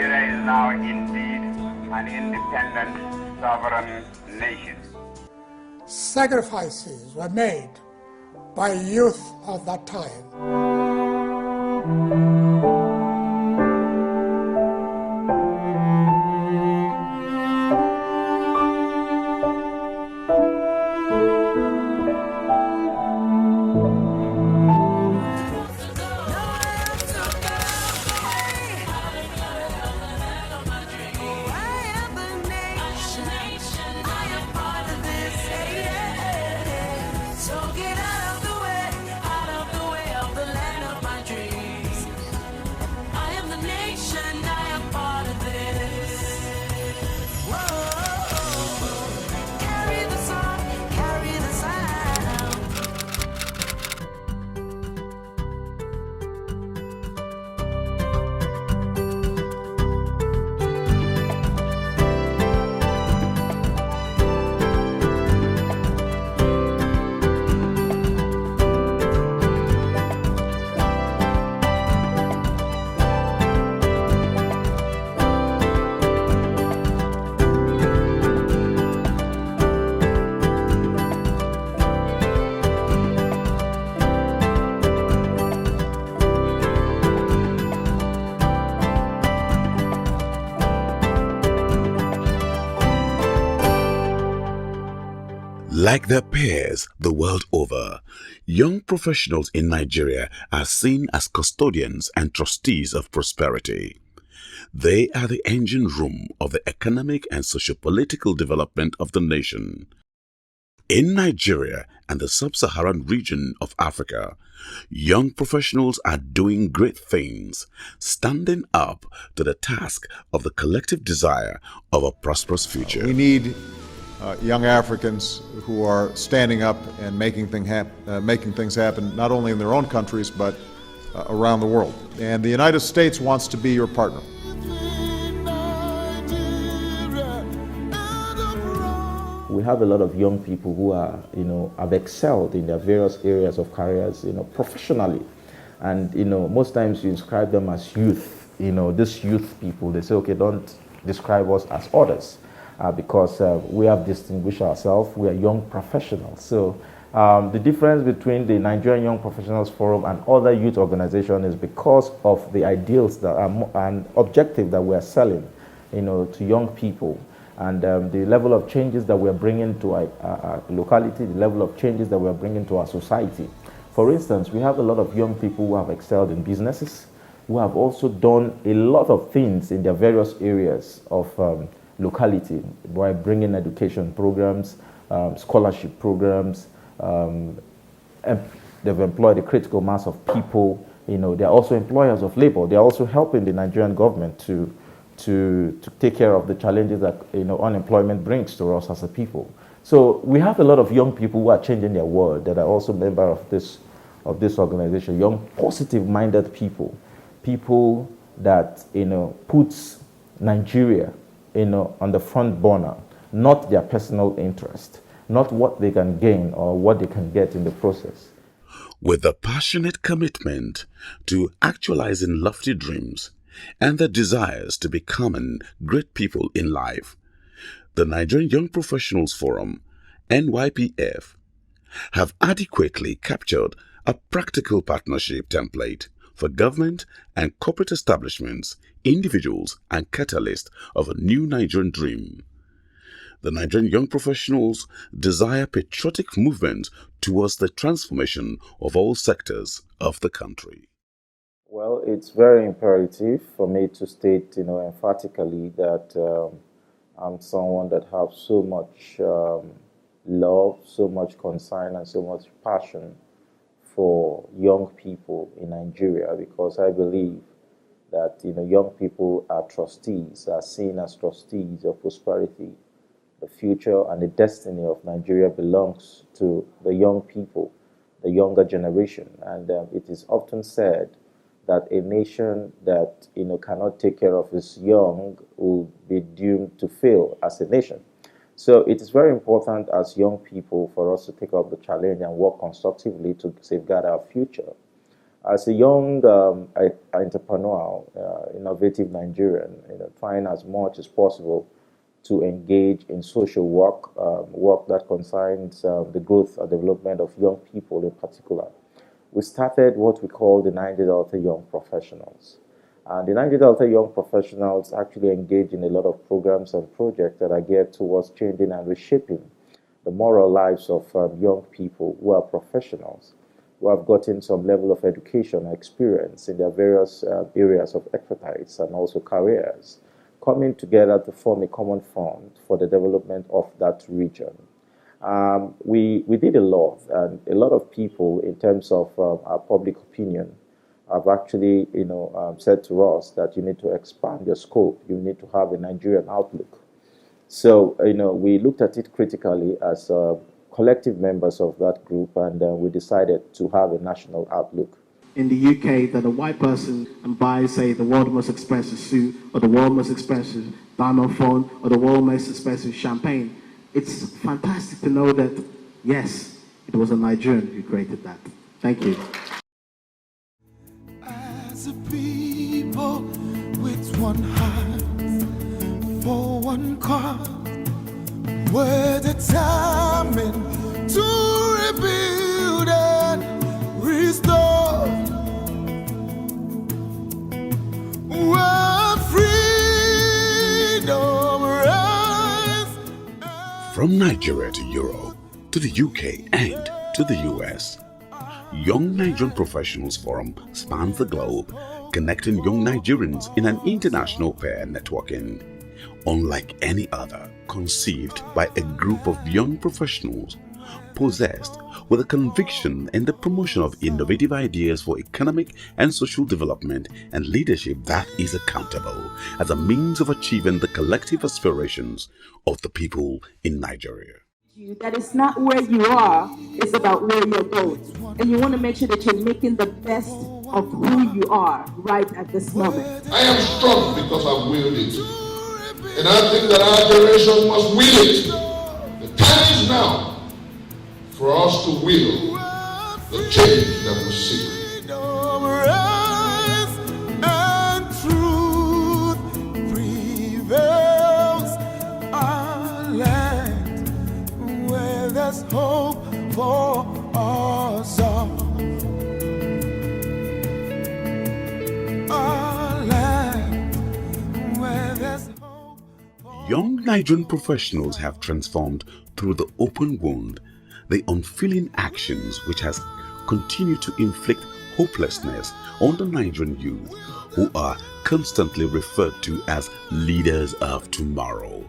Nigeria is now indeed an independent, sovereign nation. Sacrifices were made by youth of that time. Like their peers the world over, young professionals in Nigeria are seen as custodians and trustees of prosperity. They are the engine room of the economic and socio-political development of the nation. In Nigeria and the sub-Saharan region of Africa, young professionals are doing great things, standing up to the task of the collective desire of a prosperous future. We need young Africans who are standing up and making things happen, not only in their own countries, but around the world. And the United States wants to be your partner. We have a lot of young people who are, have excelled in their various areas of careers, professionally. And, most times you describe them as youth, these youth people, they say, okay, don't describe us as others. Because we have distinguished ourselves, we are young professionals. So the difference between the Nigerian Young Professionals Forum and other youth organizations is because of the ideals that are and objective that we are selling, to young people, and the level of changes that we are bringing to our locality, the level of changes that we are bringing to our society. For instance, we have a lot of young people who have excelled in businesses, who have also done a lot of things in their various areas of locality by bringing education programs, scholarship programs. They've employed a critical mass of people. They're also employers of labor. They're also helping the Nigerian government to take care of the challenges that unemployment brings to us as a people. So we have a lot of young people who are changing their world that are also members of this organization. Young, positive-minded people that puts Nigeria on the front burner, not their personal interest, not what they can gain or what they can get in the process. With a passionate commitment to actualizing lofty dreams and the desires to becoming great people in life, the Nigerian Young Professionals Forum, NYPF, have adequately captured a practical partnership template for government and corporate establishments, individuals, and catalysts of a new Nigerian dream. The Nigerian young professionals desire patriotic movement towards the transformation of all sectors of the country. Well, it's very imperative for me to state, emphatically that I'm someone that has so much love, so much concern, and so much passion for young people in Nigeria, because I believe that young people are trustees, are seen as trustees of prosperity. The future and the destiny of Nigeria belongs to the young people, the younger generation, and it is often said that a nation that cannot take care of its young will be doomed to fail as a nation. So it is very important as young people for us to take up the challenge and work constructively to safeguard our future. As a young entrepreneur, innovative Nigerian, trying as much as possible to engage in social work, work that concerns the growth and development of young people in particular, we started what we call the Niger Delta Young Professionals. And the Niger Delta Young Professionals actually engage in a lot of programs and projects that are geared towards changing and reshaping the moral lives of young people who are professionals, who have gotten some level of education or experience in their various areas of expertise and also careers, coming together to form a common front for the development of that region. We did a lot, and a lot of people, in terms of our public opinion, have actually said to us that you need to expand your scope, you need to have a Nigerian outlook. So, we looked at it critically as collective members of that group, and we decided to have a national outlook. In the UK, that a white person and buy, say, the world's most expensive suit, or the world's most expensive diamond phone, or the world's most expensive champagne, it's fantastic to know that, yes, it was a Nigerian who created that. Thank you. As a people with one heart, for one cause, we're determined to rebuild and restore. World freedom rise. From Nigeria to Europe, to the UK and to the US, Young Nigerian Professionals Forum spans the globe, connecting young Nigerians in an international peer networking, unlike any other, conceived by a group of young professionals possessed with a conviction in the promotion of innovative ideas for economic and social development and leadership that is accountable as a means of achieving the collective aspirations of the people in Nigeria. That it's not where you are, it's about where you're going. And you want to make sure that you're making the best of who you are right at this moment. I am strong because I've willed it. And I think that our generation must will it. The time is now for us to will the change that we seek. And truth prevails. Our land where there's hope for us all. Our land where there's hope. Young Nigerian professionals have transformed through the open wound, the unfeeling actions which has continued to inflict hopelessness on the Nigerian youth, who are constantly referred to as leaders of tomorrow.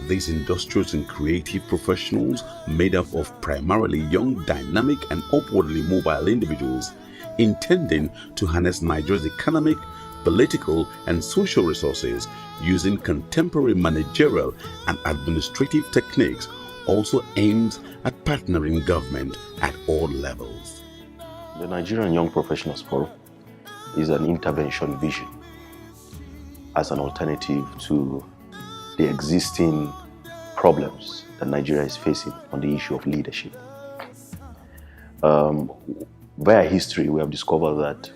These industrious and creative professionals, made up of primarily young, dynamic and upwardly mobile individuals, intending to harness Nigeria's economic, political and social resources using contemporary managerial and administrative techniques, also aims at partnering government at all levels. The Nigerian Young Professionals Forum is an intervention vision as an alternative to the existing problems that Nigeria is facing on the issue of leadership. Via history, we have discovered that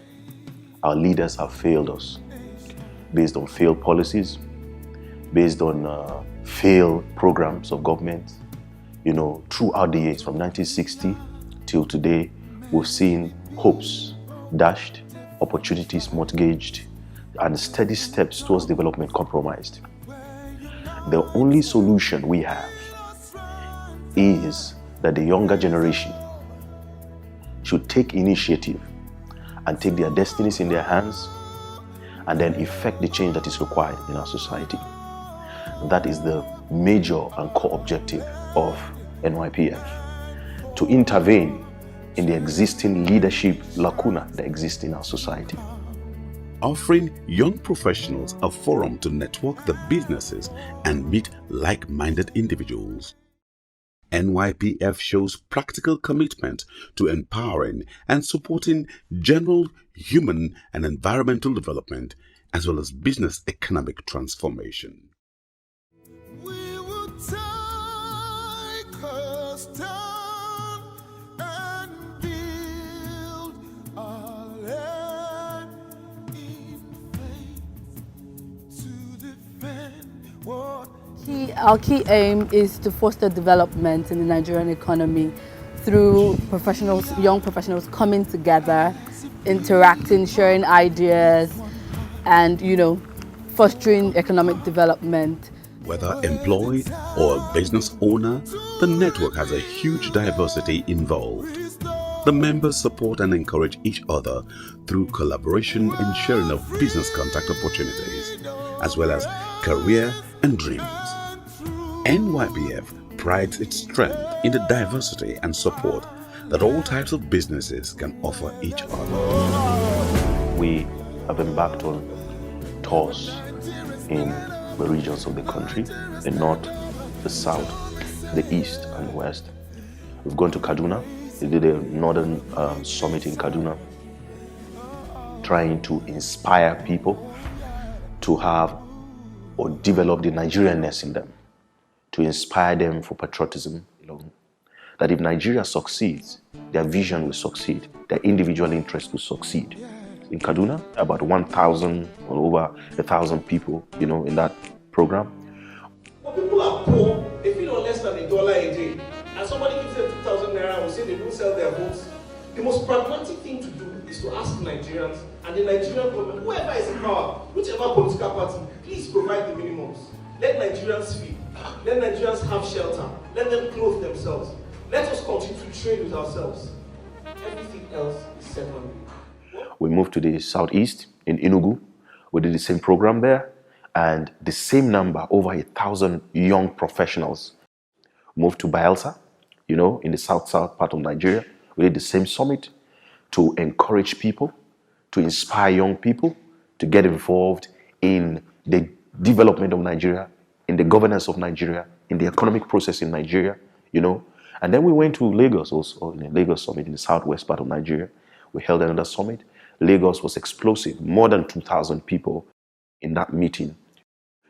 our leaders have failed us based on failed policies, based on failed programs of government. Throughout the years from 1960 till today, we've seen hopes dashed, opportunities mortgaged, and steady steps towards development compromised. The only solution we have is that the younger generation should take initiative and take their destinies in their hands and then effect the change that is required in our society. That is the major and core objective of Nypf, to intervene in the existing leadership lacuna that exists in our society. Offering young professionals a forum to network the businesses and meet like-minded individuals. NYPF shows practical commitment to empowering and supporting general human and environmental development as well as business economic transformation. We will take us down and build our Our key aim is to foster development in the Nigerian economy through young professionals coming together, interacting, sharing ideas, and, fostering economic development. Whether employed or a business owner, the network has a huge diversity involved. The members support and encourage each other through collaboration and sharing of business contact opportunities, as well as career and dreams. NYPF prides its strength in the diversity and support that all types of businesses can offer each other. We have embarked on tours in the regions of the country, the north, the south, the east and west. We've gone to Kaduna. We did a northern summit in Kaduna, trying to inspire people to have or develop the Nigerianness in them, to inspire them for patriotism. That if Nigeria succeeds, their vision will succeed, their individual interest will succeed. In Kaduna, about 1,000 or over 1,000 people, in that program. But people are poor, they feel on less than $1 a day, and somebody gives them 2,000 naira and will say they don't sell their votes. The most pragmatic thing to do is to ask Nigerians and the Nigerian government, whoever is in power, whichever political party, please provide the minimums. Let Nigerians feed. Let Nigerians have shelter. Let them clothe themselves. Let us continue to trade with ourselves. Everything else is secondary. We moved to the southeast in Enugu. We did the same program there, and the same number, over 1,000 young professionals, moved to Bayelsa, in the south part of Nigeria. We did the same summit to encourage people, to inspire young people to get involved in the development of Nigeria, in the governance of Nigeria, in the economic process in Nigeria, And then we went to Lagos also, in a Lagos summit in the southwest part of Nigeria. We held another summit. Lagos was explosive, more than 2,000 people in that meeting,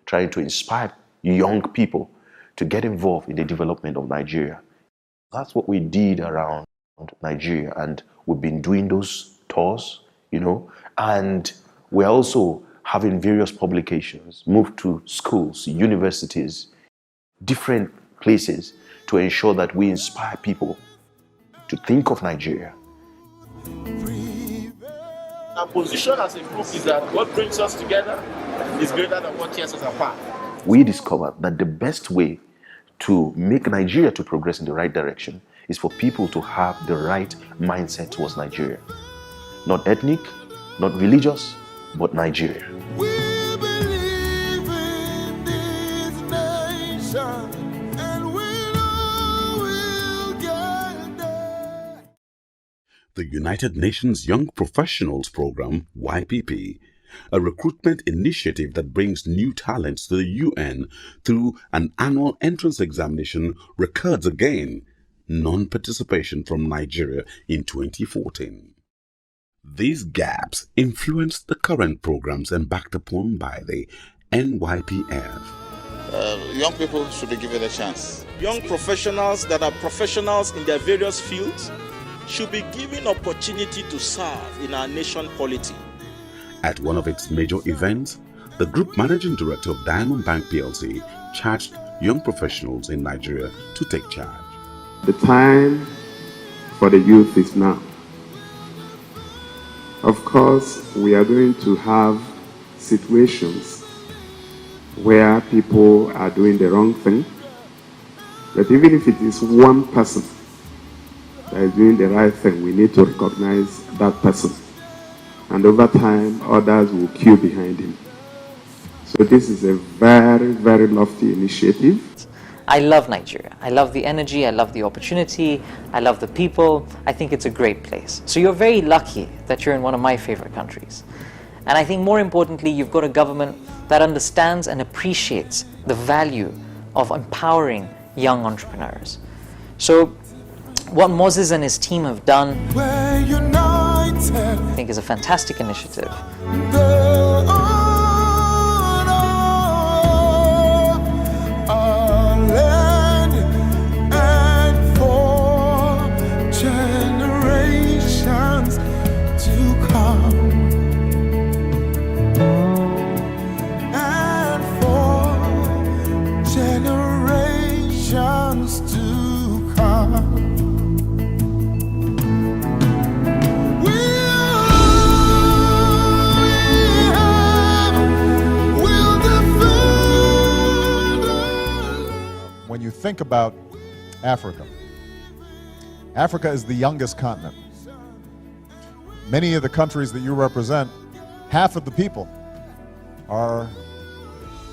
trying to inspire young people to get involved in the development of Nigeria. That's what we did around Nigeria, and we've been doing those tours, and we're also having various publications, moved to schools, universities, different places to ensure that we inspire people to think of Nigeria. Our position as a group is that what brings us together is greater than what tears us apart. We discovered that the best way to make Nigeria to progress in the right direction is for people to have the right mindset towards Nigeria. Not ethnic, not religious, but Nigeria. We believe in this nation, and we know we'll get there. The United Nations Young Professionals Program, YPP, a recruitment initiative that brings new talents to the UN through an annual entrance examination, records again non-participation from Nigeria in 2014. These gaps influenced the current programs embarked upon by the NYPF. Young people should be given a chance. Young professionals that are professionals in their various fields should be given opportunity to serve in our nation polity. At one of its major events, the Group Managing Director of Diamond Bank PLC charged young professionals in Nigeria to take charge. The time for the youth is now. Of course, we are going to have situations where people are doing the wrong thing. But even if it is one person that is doing the right thing, we need to recognize that person. And over time, others will queue behind him. So this is a very, very lofty initiative. I love Nigeria. I love the energy, I love the opportunity, I love the people. I think it's a great place. So you're very lucky that you're in one of my favorite countries. And I think more importantly, you've got a government that understands and appreciates the value of empowering young entrepreneurs. So what Moses and his team have done, I think is a fantastic initiative. wants to come. When you think about Africa, Africa is the youngest continent. Many of the countries that you represent, half of the people are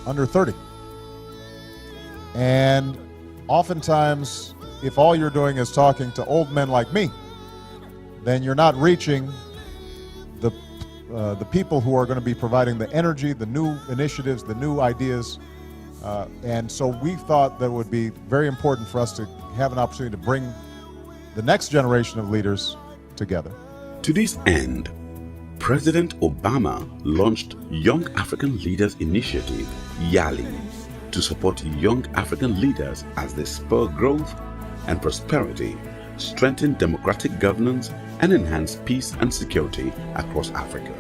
under 30. And oftentimes, if all you're doing is talking to old men like me, then you're not reaching the people who are going to be providing the energy, the new initiatives, the new ideas. And so we thought that it would be very important for us to have an opportunity to bring the next generation of leaders together. To this end, President Obama launched Young African Leaders Initiative, YALI, to support young African leaders as they spur growth and prosperity, strengthen democratic governance, and enhance peace and security across Africa.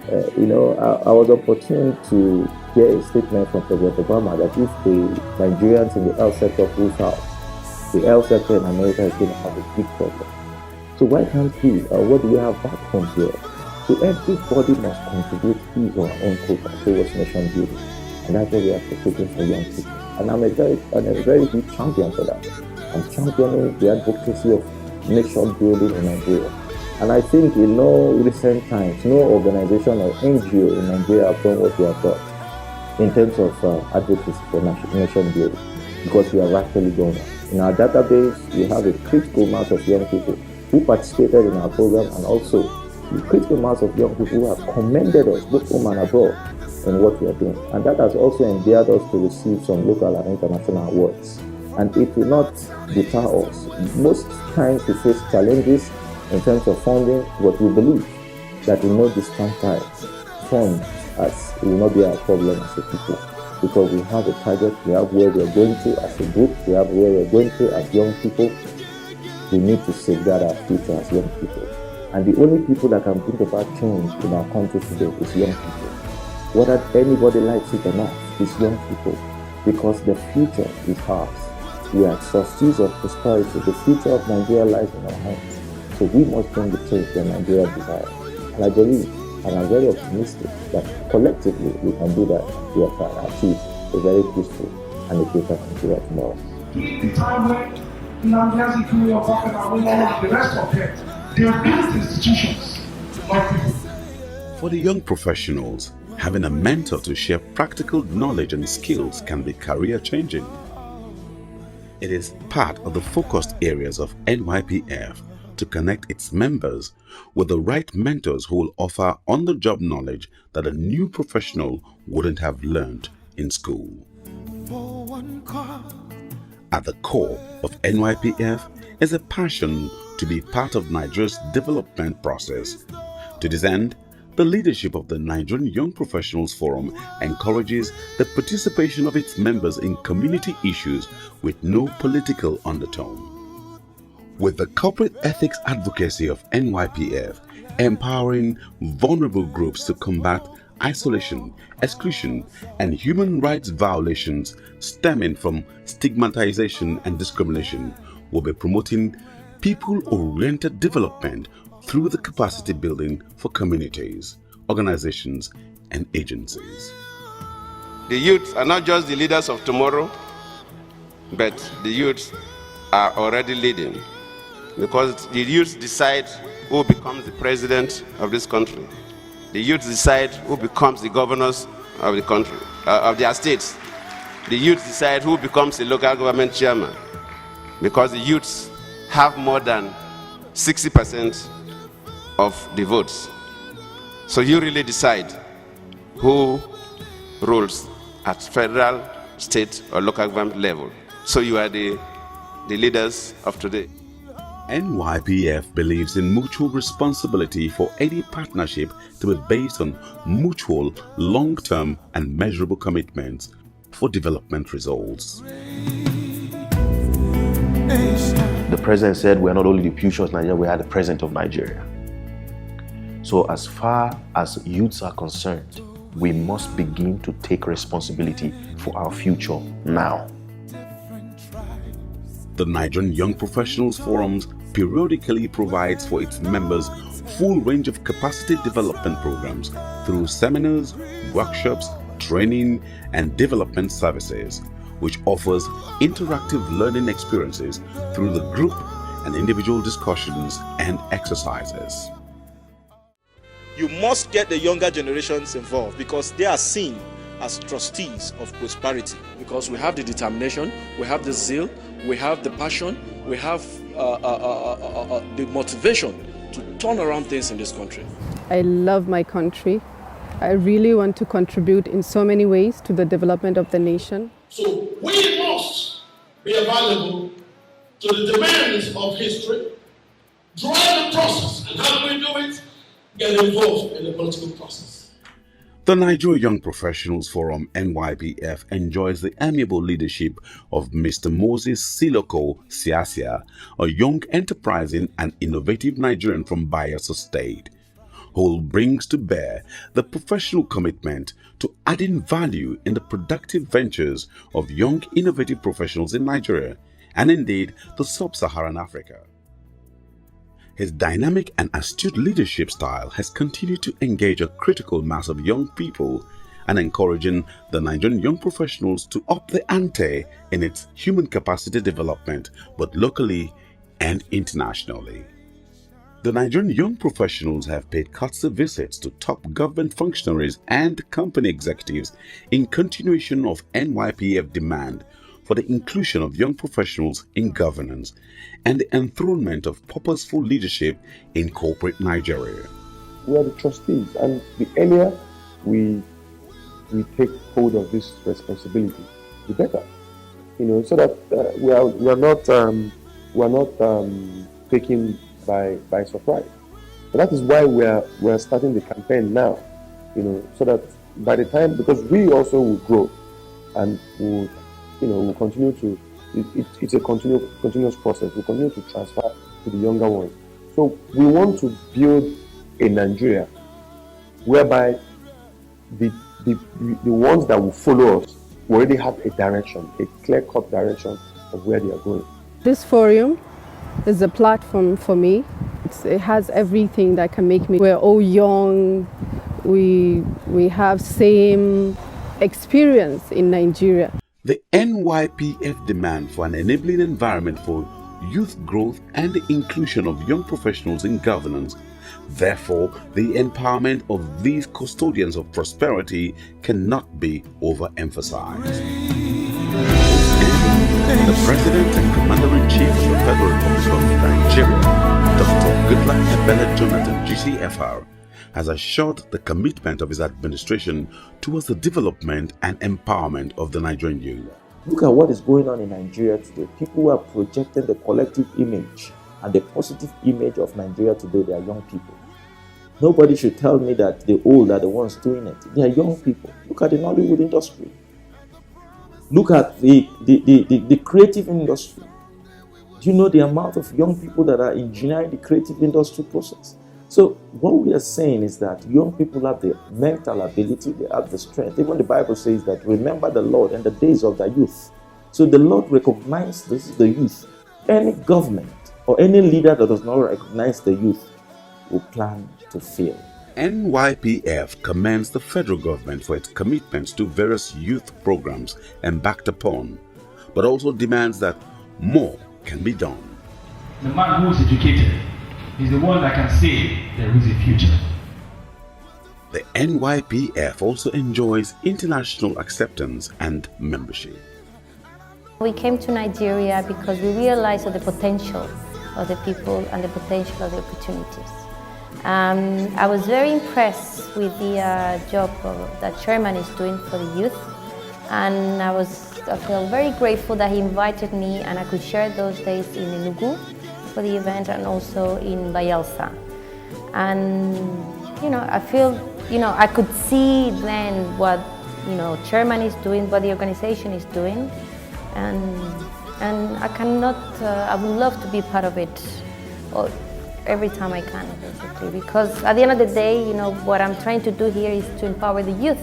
I was opportune to hear a statement from President Obama that if the Nigerians in the health sector pull out, the health sector in America is going to have a big problem. So why can't we, what do we have back home here? So everybody must contribute his or her own quota towards nation building. And that's what we are advocating for young people. And I'm a very big champion for that. I'm championing the advocacy of nation building in Nigeria. And I think in no recent times, no organization or NGO in Nigeria have done what we have done in terms of advocacy for nation building, because we have actually done that. In our database, we have a critical mass of young people who participated in our program, and also a critical mass of young people who have commended us, both home and abroad, in what we are doing. And that has also endeared us to receive some local and international awards. And it will not deter us. Most times we face challenges in terms of funding, but we believe that in no distant time, funds will not be our problem as a people, because we have a target, we have where we are going to as a group, we have where we are going to as young people. We need to safeguard our future as young people. And the only people that can bring about change in our country today is young people. Whether anybody likes it or not, it's young people, because the future is ours. We are trustees of prosperity. The future of Nigeria lies in our hands. So we must bring the change that Nigeria desires. And I believe, and I'm very optimistic, that collectively we can do that. We can achieve a very peaceful and a greater Nigeria tomorrow. The time when Nigerians, if we are talking about the rest of them, they are built institutions, not people. For the young professionals, having a mentor to share practical knowledge and skills can be career changing. It is part of the focused areas of NYPF to connect its members with the right mentors who will offer on-the-job knowledge that a new professional wouldn't have learned in school. At the core of NYPF is a passion to be part of Nigeria's development process. To this end, the leadership of the Nigerian Young Professionals Forum encourages the participation of its members in community issues with no political undertone. With the corporate ethics advocacy of NYPF, empowering vulnerable groups to combat isolation, exclusion, and human rights violations stemming from stigmatization and discrimination, will be promoting people-oriented development through the capacity building for communities, organizations, and agencies. The youth are not just the leaders of tomorrow, but the youth are already leading, because the youth decide who becomes the president of this country. The youth decide who becomes the governors of the country, of their states. The youth decide who becomes the local government chairman, because the youths have more than 60% of the votes. So you really decide who rules at federal, state, or local government level. So you are the leaders of today. NYPF believes in mutual responsibility for any partnership to be based on mutual, long-term, and measurable commitments for development results. The president said we are not only the future of Nigeria, we are the present of Nigeria. So as far as youths are concerned, we must begin to take responsibility for our future now. The Nigerian Young Professionals Forums periodically provides for its members full range of capacity development programs through seminars, workshops, training, and development services, which offers interactive learning experiences through the group and individual discussions and exercises. You must get the younger generations involved because they are seen as trustees of prosperity. Because we have the determination, we have the zeal, we have the passion, we have the motivation to turn around things in this country. I love my country. I really want to contribute in so many ways to the development of the nation. So we must be available to the demands of history, drive the process, and how do we do it? Get involved in the political process. The Nigerian Young Professionals Forum NYPF enjoys the amiable leadership of Mr. Moses Siloko Siasia, a young, enterprising and innovative Nigerian from Bayelsa State, who brings to bear the professional commitment to adding value in the productive ventures of young, innovative professionals in Nigeria and indeed the sub-Saharan Africa. His dynamic and astute leadership style has continued to engage a critical mass of young people and encouraging the Nigerian young professionals to up the ante in its human capacity development, both locally and internationally. The Nigerian young professionals have paid courtesy visits to top government functionaries and company executives in continuation of NYPF demand for the inclusion of young professionals in governance and the enthronement of purposeful leadership in corporate Nigeria. We are the trustees, and the earlier we take hold of this responsibility, the better. So that we are not taken by surprise. So that is why we are starting the campaign now. So that by the time, because we also will grow and we'll continue to. It's a continuous process. We'll continue to transfer to the younger ones. So we want to build a Nigeria whereby the ones that will follow us will already have a direction, a clear-cut direction of where they are going. This forum is a platform for me. It has everything that can make me. We're all young. We have same experience in Nigeria. The NYPF demand for an enabling environment for youth growth and the inclusion of young professionals in governance. Therefore, the empowerment of these custodians of prosperity cannot be overemphasized. The President and Commander-in-Chief of the Federal Republic of Nigeria, Dr. Goodluck Ebele Jonathan, GCFR, has assured the commitment of his administration towards the development and empowerment of the Nigerian youth. Look at what is going on in Nigeria today. People who are projecting the collective image and the positive image of Nigeria today, they are young people. Nobody should tell me that the old are the ones doing it. They are young people. Look at the Nollywood industry. Look at the creative industry. Do you know the amount of young people that are engineering the creative industry process? So what we are saying is that young people have the mental ability, they have the strength. Even the Bible says that remember the Lord and the days of the youth. So the Lord recognizes the youth. Any government or any leader that does not recognize the youth will plan to fail. NYPF commends the federal government for its commitments to various youth programs embarked upon, but also demands that more can be done. The man who is educated is the one that can say there is a future. The NYPF also enjoys international acceptance and membership. We came to Nigeria because we realized the potential of the people and the potential of the opportunities. I was very impressed with the job that Chairman is doing for the youth, and I felt very grateful that he invited me and I could share those days in Enugu for the event and also in Bayelsa. And I feel I could see then what Chairman is doing, what the organization is doing, and I would love to be part of it every time I can, basically, because at the end of the day, what I'm trying to do here is to empower the youth,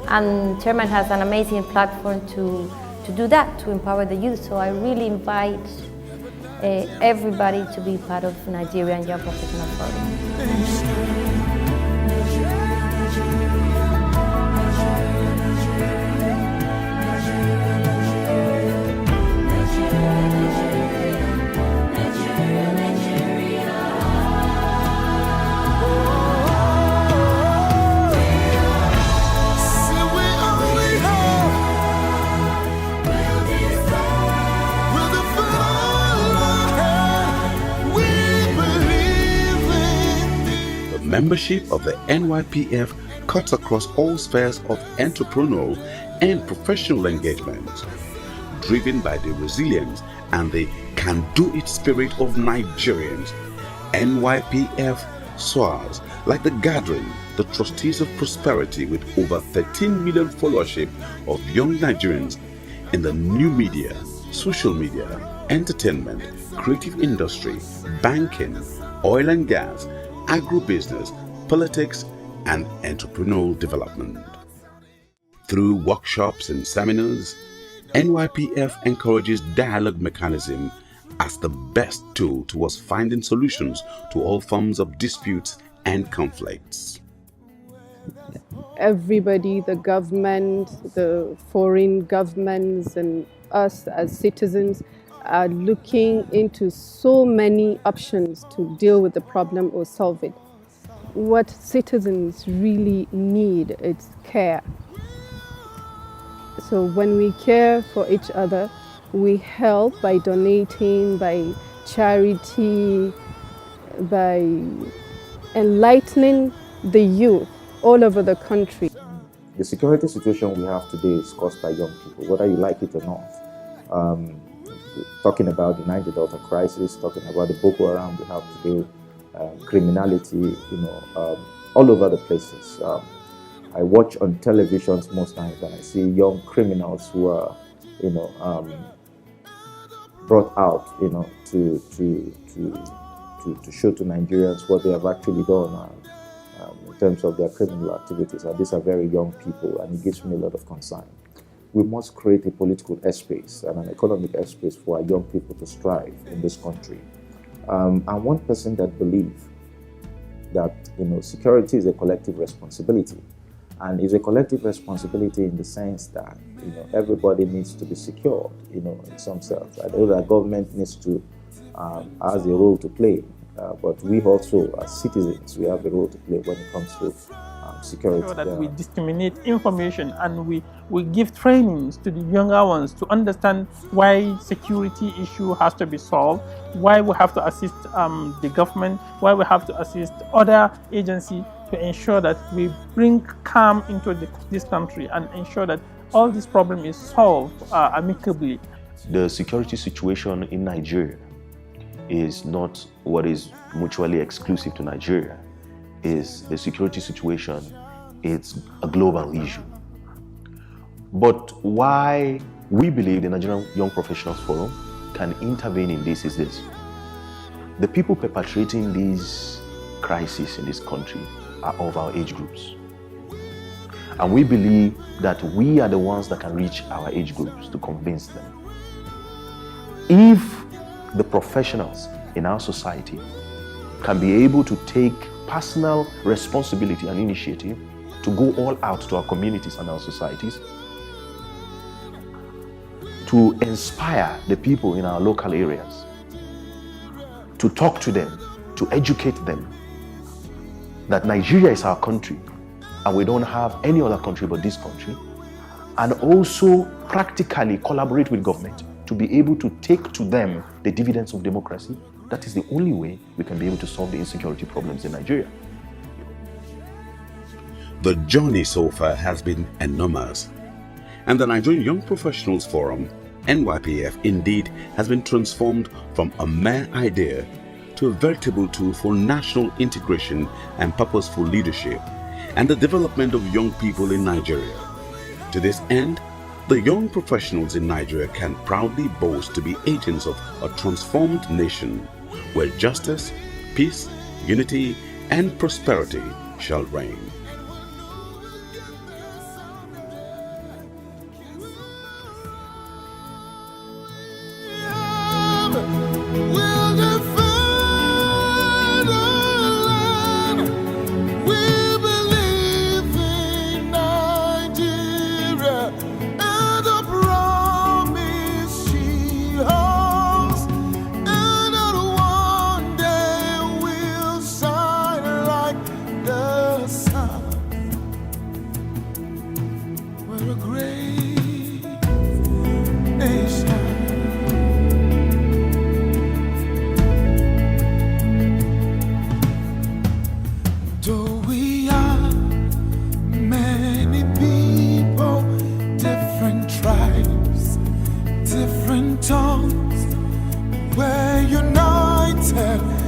and Chairman has an amazing platform to do that, to empower the youth. So I really invite everybody to be part of Nigerian Young Professional Forum. Membership of the NYPF cuts across all spheres of entrepreneurial and professional engagement, driven by the resilience and the can-do-it spirit of Nigerians. NYPF soars like the gathering, the trustees of prosperity, with over 13 million followership of young Nigerians in the new media, social media, entertainment, creative industry, banking, oil and gas, agribusiness, politics, and entrepreneurial development. Through workshops and seminars, NYPF encourages dialogue mechanism as the best tool towards finding solutions to all forms of disputes and conflicts. Everybody, the government, the foreign governments, and us as citizens are looking into so many options to deal with the problem or solve it. What citizens really need is care. So when we care for each other, we help by donating, by charity, by enlightening the youth all over the country. The security situation we have today is caused by young people, whether you like it or not. Talking about the Niger Delta crisis, talking about the Boko Haram we have today, criminality, all over the places. I watch on televisions most times and I see young criminals who are, brought out, to show to Nigerians what they have actually done in terms of their criminal activities. And these are very young people, and it gives me a lot of concern. We must create a political airspace and an economic airspace for our young people to strive in this country. I'm one person that believes that security is a collective responsibility, and it's a collective responsibility in the sense that everybody needs to be secured, in some sense. I know that government needs to has a role to play, but we also as citizens we have a role to play when it comes to security. Sure that we disseminate information and we give trainings to the younger ones to understand why security issue has to be solved, why we have to assist the government, why we have to assist other agencies to ensure that we bring calm into this country and ensure that all this problem is solved amicably. The security situation in Nigeria is not what is mutually exclusive to Nigeria. Is the security situation, it's a global issue. But why we believe the Nigerian Young Professionals Forum can intervene in this is this. The people perpetrating these crises in this country are of our age groups. And we believe that we are the ones that can reach our age groups to convince them. If the professionals in our society can be able to take personal responsibility and initiative to go all out to our communities and our societies, to inspire the people in our local areas, to talk to them, to educate them that Nigeria is our country and we don't have any other country but this country, and also practically collaborate with government to be able to take to them the dividends of democracy. That is the only way we can be able to solve the insecurity problems in Nigeria. The journey so far has been enormous, and the Nigerian Young Professionals Forum, NYPF, indeed has been transformed from a mere idea to a veritable tool for national integration and purposeful leadership and the development of young people in Nigeria. To this end, the young professionals in Nigeria can proudly boast to be agents of a transformed nation where justice, peace, unity, and prosperity shall reign. We united.